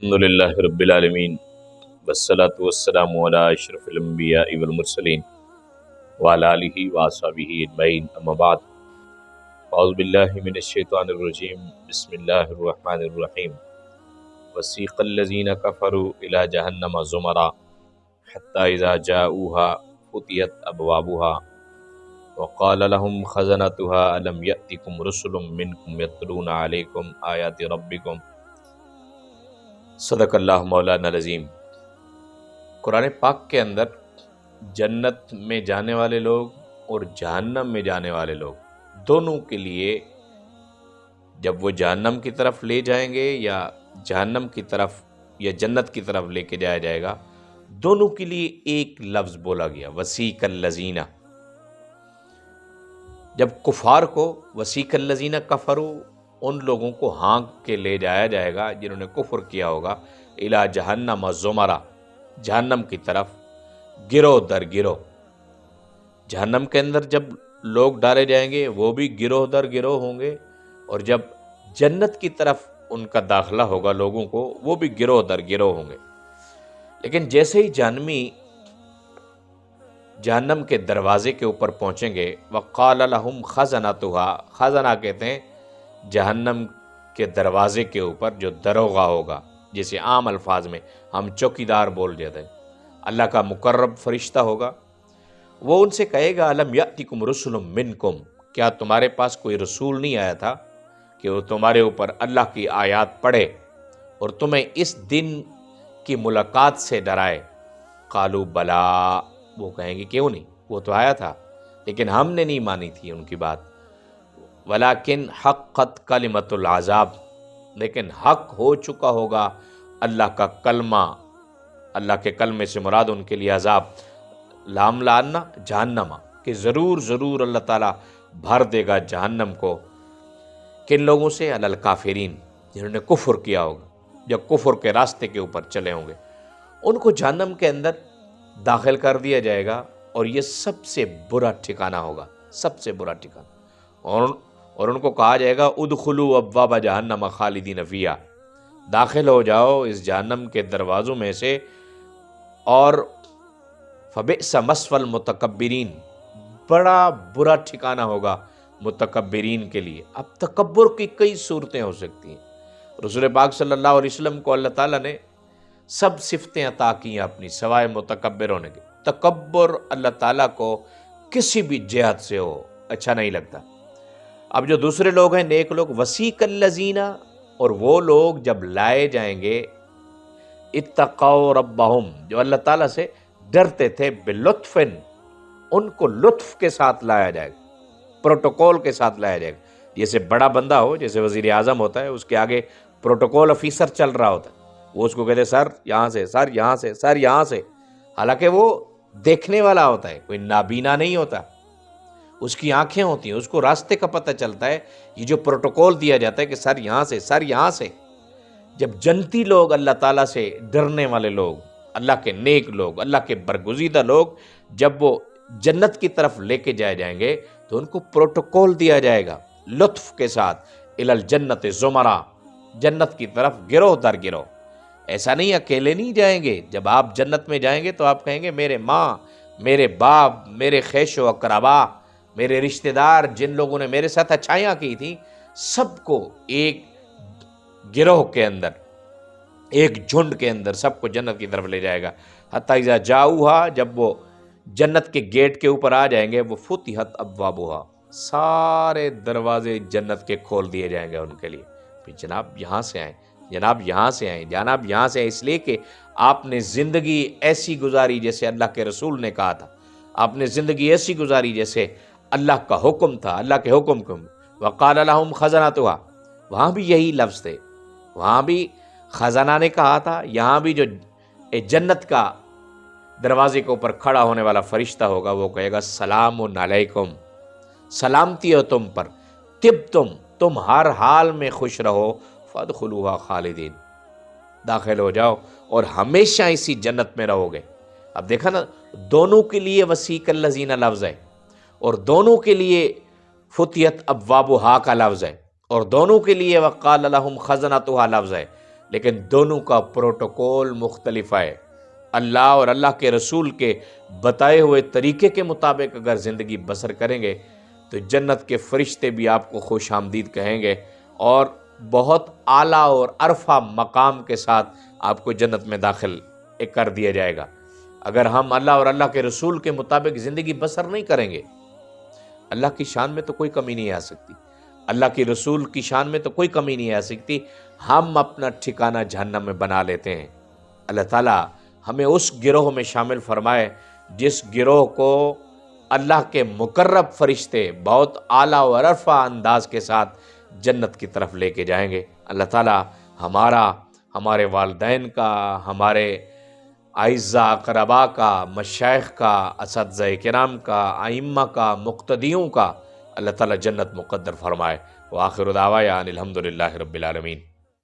الحمدللہ رب العالمین والصلاة والسلام علی اشرف الانبیاء والمرسلین وعلی آلہ واصحابہ اجمعین اما بعد اعوذ باللہ من الشیطان الرجیم بسم اللہ الرحمن الرحیم وسیق الذین کفروا الی جہنم زمرا حتی اذا جاؤوها فتحت ابوابها وقال لهم خزنتها الم یأتکم رسل منکم یتلون علیکم آیات ربکم صدق اللہ مولانا العظیم۔ قرآن پاک کے اندر جنت میں جانے والے لوگ اور جہنم میں جانے والے لوگ دونوں کے لیے جب وہ جہنم کی طرف لے جائیں گے یا جہنم کی طرف یا جنت کی طرف لے کے جایا جائے گا، دونوں کے لیے ایک لفظ بولا گیا، وسیق الذین۔ جب کفار کو وسیق الذین کفروا، ان لوگوں کو ہانک کے لے جایا جائے گا جنہوں نے کفر کیا ہوگا، الی جہنم زمرا، جہنم کی طرف گروہ در گروہ۔ جہنم کے اندر جب لوگ ڈالے جائیں گے وہ بھی گروہ در گروہ ہوں گے، اور جب جنت کی طرف ان کا داخلہ ہوگا لوگوں کو، وہ بھی گروہ در گروہ ہوں گے۔ لیکن جیسے ہی جہنمی جہنم کے دروازے کے اوپر پہنچیں گے، وقال لهم خزنتها، خزنہ کہتے ہیں جہنم کے دروازے کے اوپر جو دروغہ ہوگا، جسے عام الفاظ میں ہم چوکیدار بول جاتے ہیں، اللہ کا مقرب فرشتہ ہوگا، وہ ان سے کہے گا الم یأتکم رسل منکم، کیا تمہارے پاس کوئی رسول نہیں آیا تھا کہ وہ تمہارے اوپر اللہ کی آیات پڑھے اور تمہیں اس دن کی ملاقات سے ڈرائے؟ قالوا بلا، وہ کہیں گے کیوں نہیں، وہ تو آیا تھا لیکن ہم نے نہیں مانی تھی ان کی بات۔ ولیکن حقت کلمۃ العذاب، لیکن حق ہو چکا ہوگا اللہ کا کلمہ، اللہ کے کلمے سے مراد ان کے لیے عذاب، لام لانا جہنم، کہ ضرور ضرور اللہ تعالیٰ بھر دے گا جہنم کو۔ کن لوگوں سے؟ علی الکافرین، جنہوں نے کفر کیا ہوگا، جو کفر کے راستے کے اوپر چلے ہوں گے، ان کو جہنم کے اندر داخل کر دیا جائے گا، اور یہ سب سے برا ٹھکانہ ہوگا، سب سے برا ٹھکانہ۔ اور ان کو کہا جائے گا ادخلوا ابواب جہنم خالدین فیہا، داخل ہو جاؤ اس جہنم کے دروازوں میں سے، اور فبئس مثوى المتکبرین، بڑا برا ٹھکانہ ہوگا متکبرین کے لیے۔ اب تکبر کی کئی صورتیں ہو سکتی ہیں۔ رسول پاک صلی اللہ علیہ وسلم کو اللہ تعالیٰ نے سب صفتیں عطا کی ہیں اپنی، سوائے متکبر ہونے کے۔ تکبر اللہ تعالیٰ کو کسی بھی جہت سے ہو اچھا نہیں لگتا۔ اب جو دوسرے لوگ ہیں نیک لوگ، وسیق الذین، اور وہ لوگ جب لائے جائیں گے اتقوا ربہم، جو اللہ تعالیٰ سے ڈرتے تھے، بلطف، ان کو لطف کے ساتھ لایا جائے گا، پروٹوکول کے ساتھ لایا جائے گا۔ جیسے بڑا بندہ ہو، جیسے وزیر اعظم ہوتا ہے، اس کے آگے پروٹوکول آفیسر چل رہا ہوتا ہے، وہ اس کو کہتے ہیں سر یہاں سے، سر یہاں سے، سر یہاں سے، حالانکہ وہ دیکھنے والا ہوتا ہے، کوئی نابینا نہیں ہوتا، اس کی آنکھیں ہوتی ہیں، اس کو راستے کا پتہ چلتا ہے۔ یہ جو پروٹوکول دیا جاتا ہے کہ سر یہاں سے، سر یہاں سے، جب جنتی لوگ، اللہ تعالیٰ سے ڈرنے والے لوگ، اللہ کے نیک لوگ، اللہ کے برگزیدہ لوگ، جب وہ جنت کی طرف لے کے جائے جائیں گے تو ان کو پروٹوکول دیا جائے گا لطف کے ساتھ، الی الجنت زمرا، جنت کی طرف گروہ در گروہ۔ ایسا نہیں اکیلے نہیں جائیں گے، جب آپ جنت میں جائیں گے تو آپ کہیں گے میرے ماں، میرے باپ، میرے خیش و اقربا، میرے رشتہ دار، جن لوگوں نے میرے ساتھ اچھائیاں کی تھیں، سب کو ایک گروہ کے اندر، ایک جھنڈ کے اندر سب کو جنت کی طرف لے جائے گا۔ حتی اذا جاؤوها، جب وہ جنت کے گیٹ کے اوپر آ جائیں گے، وہ فتحت ابوابها، سارے دروازے جنت کے کھول دیے جائیں گے ان کے لیے۔ پھر جناب یہاں سے آئیں، جناب یہاں سے آئیں، جناب یہاں سے آئیں، اس لیے کہ آپ نے زندگی ایسی گزاری جیسے اللہ کے رسول نے کہا تھا، آپ نے زندگی ایسی گزاری جیسے اللہ کا حکم تھا، اللہ کے حکم کو۔ وقال لهم خزنتها، وہاں بھی یہی لفظ تھے، وہاں بھی خزانہ نے کہا تھا، یہاں بھی جو جنت کا دروازے کے اوپر کھڑا ہونے والا فرشتہ ہوگا وہ کہے گا سلام علیکم، سلامتی ہو تم پر، تم ہر حال میں خوش رہو، فادخلوها خالدین، داخل ہو جاؤ اور ہمیشہ اسی جنت میں رہو گے۔ اب دیکھا نا، دونوں کے لیے وسیق الذین لفظ ہے، اور دونوں کے لیے فتحت ابوابها کا لفظ ہے، اور دونوں کے لیے وقال لهم خزنتها لفظ ہے۔ لیکن دونوں کا پروٹوکول مختلف ہے۔ اللہ اور اللہ کے رسول کے بتائے ہوئے طریقے کے مطابق اگر زندگی بسر کریں گے تو جنت کے فرشتے بھی آپ کو خوش آمدید کہیں گے اور بہت اعلیٰ اور عرفہ مقام کے ساتھ آپ کو جنت میں داخل کر دیا جائے گا۔ اگر ہم اللہ اور اللہ کے رسول کے مطابق زندگی بسر نہیں کریں گے، اللہ کی شان میں تو کوئی کمی نہیں آ سکتی، اللہ کی رسول کی شان میں تو کوئی کمی نہیں آ سکتی، ہم اپنا ٹھکانہ جہنم میں بنا لیتے ہیں۔ اللہ تعالیٰ ہمیں اس گروہ میں شامل فرمائے جس گروہ کو اللہ کے مقرب فرشتے بہت اعلیٰ و عرفہ انداز کے ساتھ جنت کی طرف لے کے جائیں گے۔ اللہ تعالیٰ ہمارا، ہمارے والدین کا، ہمارے اعزاء اقرباء کا، مشائخ کا، اساتذہ کرام کا، ائمہ کا، مقتدیوں کا اللہ تعالیٰ جنت مقدر فرمائے۔ وآخر دعوانا ان الحمد للہ رب العالمین۔